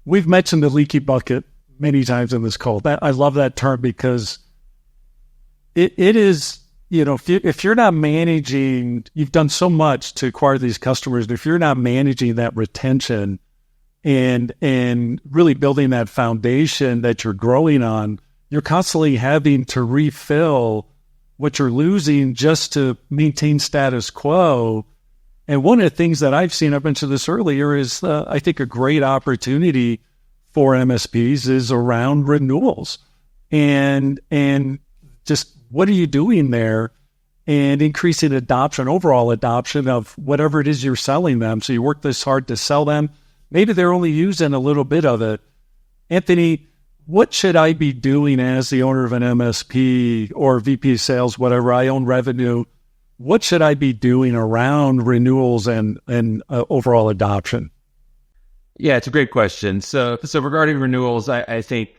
we've mentioned the leaky bucket many times in this call. I love that term because it is, if you're not managing, you've done so much to acquire these customers, and if you're not managing that retention and really building that foundation that you're growing on, you're constantly having to refill what you're losing just to maintain status quo. And one of the things that I've seen, I mentioned this earlier, is I think a great opportunity for MSPs is around renewals, and just what are you doing there, and increasing adoption, overall adoption of whatever it is you're selling them. So you work this hard to sell them. Maybe they're only using a little bit of it. Anthony, what should I be doing as the owner of an MSP or VP of sales, whatever? I own revenue. What should I be doing around renewals and overall adoption? Yeah, it's a great question. So regarding renewals, I think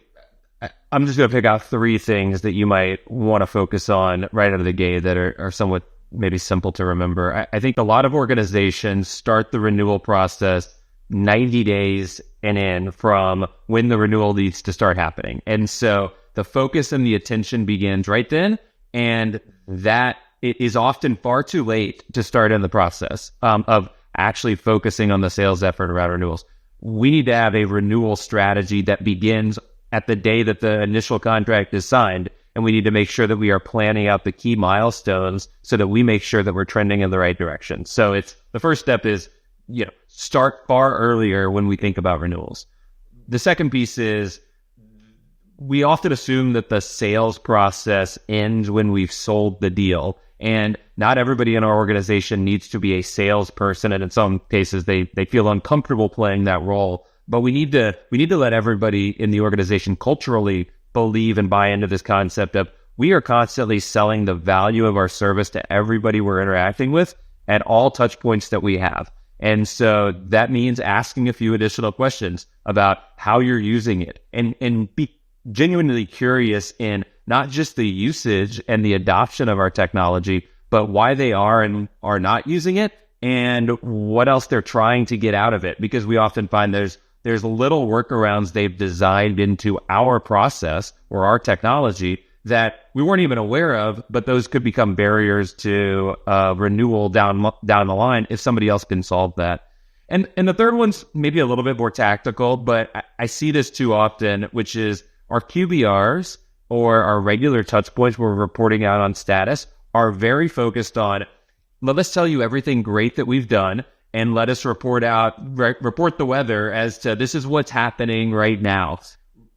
I'm just going to pick out 3 things that you might want to focus on right out of the gate that are somewhat maybe simple to remember. I think a lot of organizations start the renewal process 90 days in from when the renewal needs to start happening. And so the focus and the attention begins right then, and that it is often far too late to start in the process of actually focusing on the sales effort around renewals. We need to have a renewal strategy that begins at the day that the initial contract is signed, and we need to make sure that we are planning out the key milestones so that we make sure that we're trending in the right direction. So it's the first step is, start far earlier when we think about renewals. The second piece is we often assume that the sales process ends when we've sold the deal. And not everybody in our organization needs to be a salesperson, and in some cases they feel uncomfortable playing that role. But we need to let everybody in the organization culturally believe and buy into this concept of we are constantly selling the value of our service to everybody we're interacting with at all touch points that we have. And so that means asking a few additional questions about how you're using it, and be genuinely curious in not just the usage and the adoption of our technology, but why they are and are not using it, and what else they're trying to get out of it. Because we often find there's little workarounds they've designed into our process or our technology that we weren't even aware of, but those could become barriers to renewal down the line if somebody else can solve that. And the third one's maybe a little bit more tactical, but I see this too often, which is our QBRs or our regular touch points where we're reporting out on status are very focused on, let's tell you everything great that we've done, and let us report the weather as to this is what's happening right now.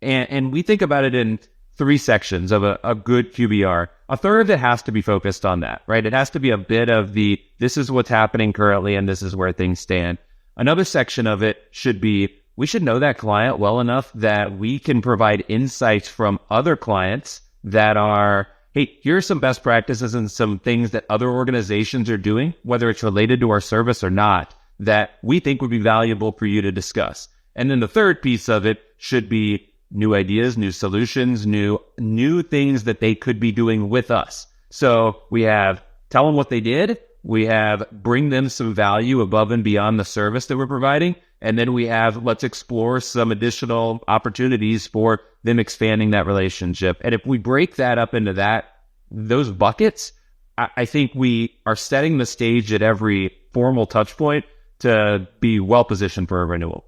And we think about it in 3 sections of a good QBR. A third of it has to be focused on that, right? It has to be a bit of this is what's happening currently and this is where things stand. Another section of it should be, we should know that client well enough that we can provide insights from other clients that are, hey, here's some best practices and some things that other organizations are doing, whether it's related to our service or not, that we think would be valuable for you to discuss. And then the third piece of it should be new ideas, new solutions, new things that they could be doing with us. So we have tell them what they did, we have bring them some value above and beyond the service that we're providing, and then we have let's explore some additional opportunities for them expanding that relationship. And if we break that up into those buckets, I think we are setting the stage at every formal touch point to be well positioned for a renewal.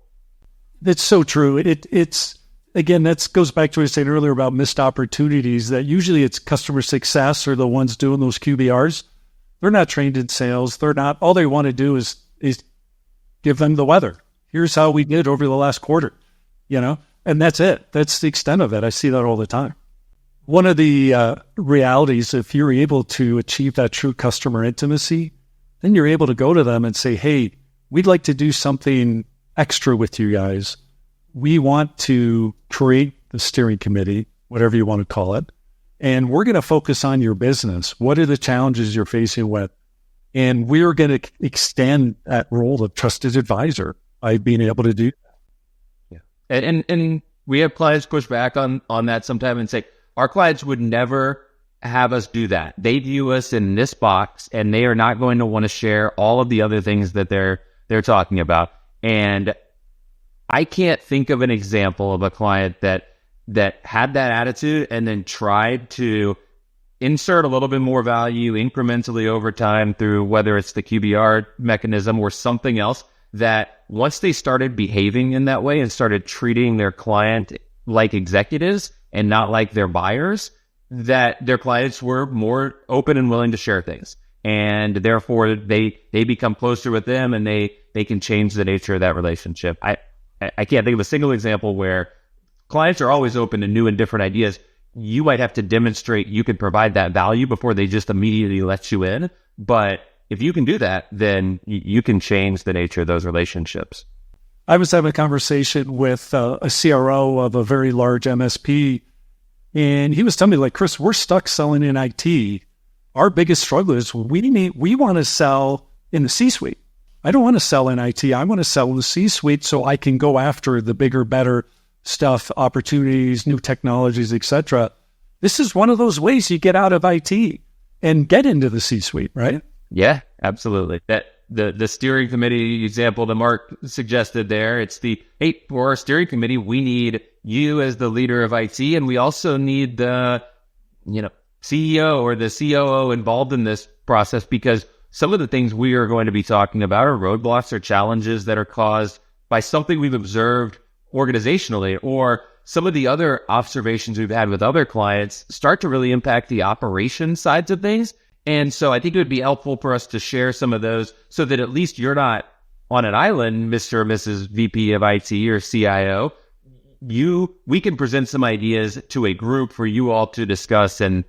That's so true. It's again, that goes back to what I said earlier about missed opportunities, that usually it's customer success or the ones doing those QBRs. They're not trained in sales. They're not, all they want to do is give them the weather. Here's how we did over the last quarter, and that's it. That's the extent of it. I see that all the time. One of the realities, if you're able to achieve that true customer intimacy, then you're able to go to them and say, hey, we'd like to do something extra with you guys. We want to create the steering committee, whatever you want to call it, and we're going to focus on your business. What are the challenges you're facing with? And we're going to extend that role of trusted advisor by being able to do that. Yeah. And we have clients push back on that sometimes and say, our clients would never have us do that. They view us in this box, and they are not going to want to share all of the other things that they're talking about. And I can't think of an example of a client that had that attitude and then tried to insert a little bit more value incrementally over time through whether it's the QBR mechanism or something else, that once they started behaving in that way and started treating their client like executives and not like their buyers, that their clients were more open and willing to share things. And therefore they become closer with them and they can change the nature of that relationship. I can't think of a single example where clients are always open to new and different ideas. You might have to demonstrate you can provide that value before they just immediately let you in. But if you can do that, then you can change the nature of those relationships. I was having a conversation with a CRO of a very large MSP, and he was telling me, like, Chris, we're stuck selling in IT. Our biggest struggle is we want to sell in the C-suite. I don't want to sell in IT. I want to sell in the C-suite so I can go after the bigger, better stuff, opportunities, new technologies, etc. This is one of those ways you get out of IT and get into the C-suite, right? Yeah, absolutely. That the steering committee example that Mark suggested there, it's hey, for our steering committee, we need you as the leader of IT, and we also need the CEO or the COO involved in this process, because some of the things we are going to be talking about are roadblocks or challenges that are caused by something we've observed organizationally, or some of the other observations we've had with other clients start to really impact the operation sides of things. And so I think it would be helpful for us to share some of those so that at least you're not on an island, Mr. or Mrs. VP of IT or CIO. We can present some ideas to a group for you all to discuss and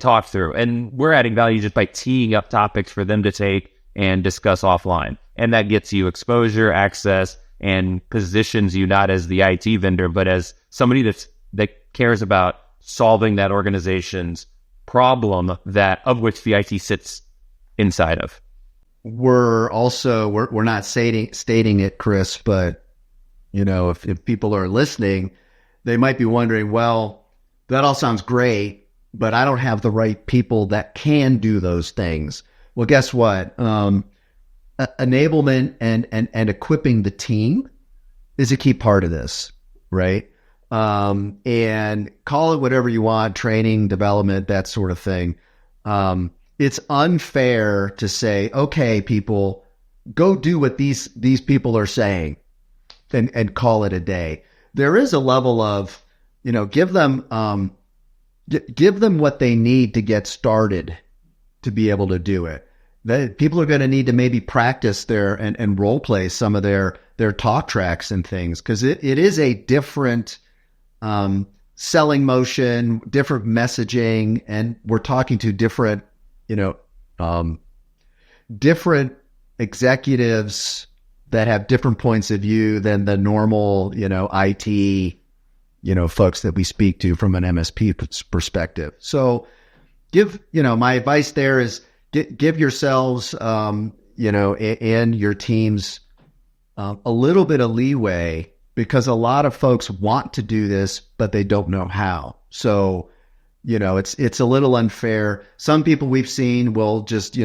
talk through. And we're adding value just by teeing up topics for them to take and discuss offline. And that gets you exposure, access, and positions you not as the IT vendor, but as somebody that cares about solving that organization's problem of which the IT sits inside of. We're not stating it, Chris, but if people are listening, they might be wondering, well, that all sounds great, but I don't have the right people that can do those things. Well, guess what? Enablement and equipping the team is a key part of this, right? And call it whatever you want, training, development, that sort of thing. It's unfair to say, okay, people, go do what these people are saying and call it a day. There is a level of, give them what they need to get started to be able to do it. People are going to need to maybe practice and role play some of their talk tracks and things, because it is a different selling motion, different messaging, and we're talking to different executives that have different points of view than the normal, IT, folks that we speak to from an MSP perspective. So my advice there is give yourselves, and your teams a little bit of leeway, because a lot of folks want to do this, but they don't know how. So, it's a little unfair. Some people we've seen will just,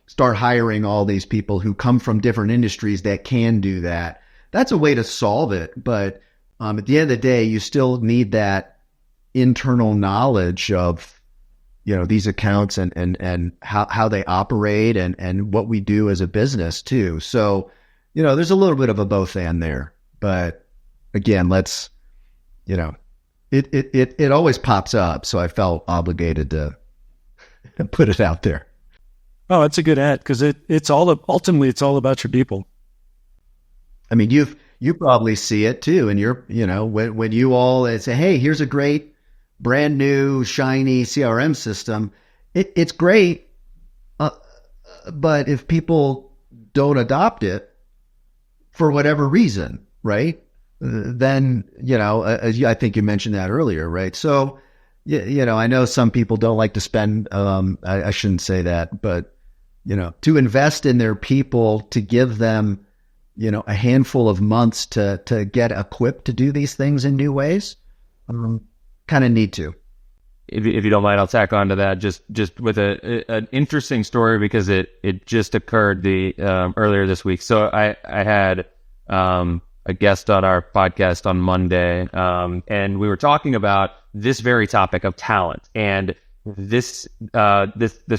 start hiring all these people who come from different industries that can do that. That's a way to solve it. But at the end of the day, you still need that internal knowledge of, these accounts and how they operate and what we do as a business too. So, there's a little bit of a both and there. But again, let's, it always pops up. So I felt obligated to put it out there. Oh, that's a good ad, because ultimately it's all about your people. I mean, you probably see it too. And when you all say, hey, here's a great brand new shiny CRM system, it's great. But if people don't adopt it for whatever reason, right? Then, I think you mentioned that earlier, right? So, I know some people don't like to spend, I shouldn't say that, but, to invest in their people, to give them, a handful of months to get equipped to do these things in new ways, kind of need to. If you don't mind, I'll tack on to that just with an interesting story, because it just occurred earlier this week. So I had a guest on our podcast on Monday, and we were talking about this very topic of talent. And this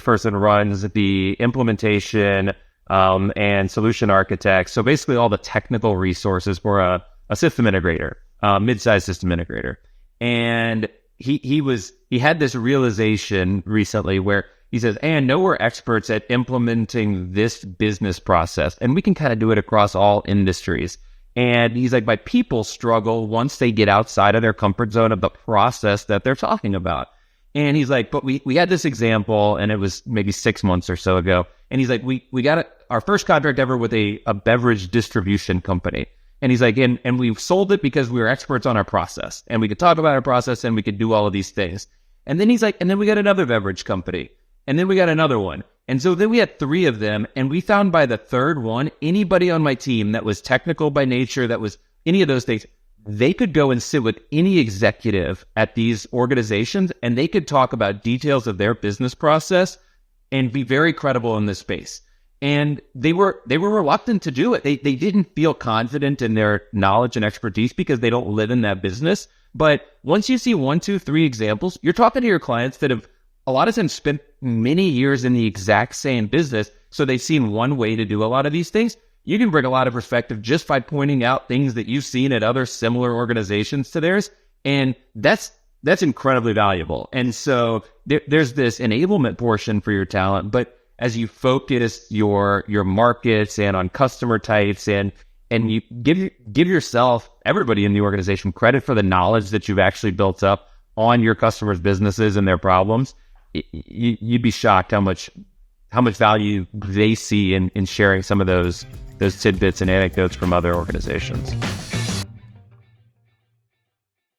person runs the implementation and solution architect. So basically all the technical resources for a system integrator, mid-sized system integrator. And he had this realization recently where he says, "Hey, I know we're experts at implementing this business process, and we can kind of do it across all industries." And he's like, "My people struggle once they get outside of their comfort zone of the process that they're talking about." And he's like, "But we had this example, and it was maybe 6 months or so ago." And he's like, we got our first contract ever with a beverage distribution company. And he's like, and we sold it because we were experts on our process, and we could talk about our process, and we could do all of these things. And then he's like, and then we got another beverage company, and then we got another one. And so then we had 3 of them, and we found by the third one, anybody on my team that was technical by nature, that was any of those things, they could go and sit with any executive at these organizations, and they could talk about details of their business process and be very credible in this space. And they were reluctant to do it. They didn't feel confident in their knowledge and expertise because they don't live in that business. But once you see 1, 2, 3 examples, you're talking to your clients that have a lot of times spent many years in the exact same business. So they've seen one way to do a lot of these things. You can bring a lot of perspective just by pointing out things that you've seen at other similar organizations to theirs. And that's incredibly valuable. And so there's this enablement portion for your talent, but as you focus your markets and on customer types and you give yourself, everybody in the organization, credit for the knowledge that you've actually built up on your customers' businesses and their problems, you'd be shocked how much value they see in sharing some of those tidbits and anecdotes from other organizations.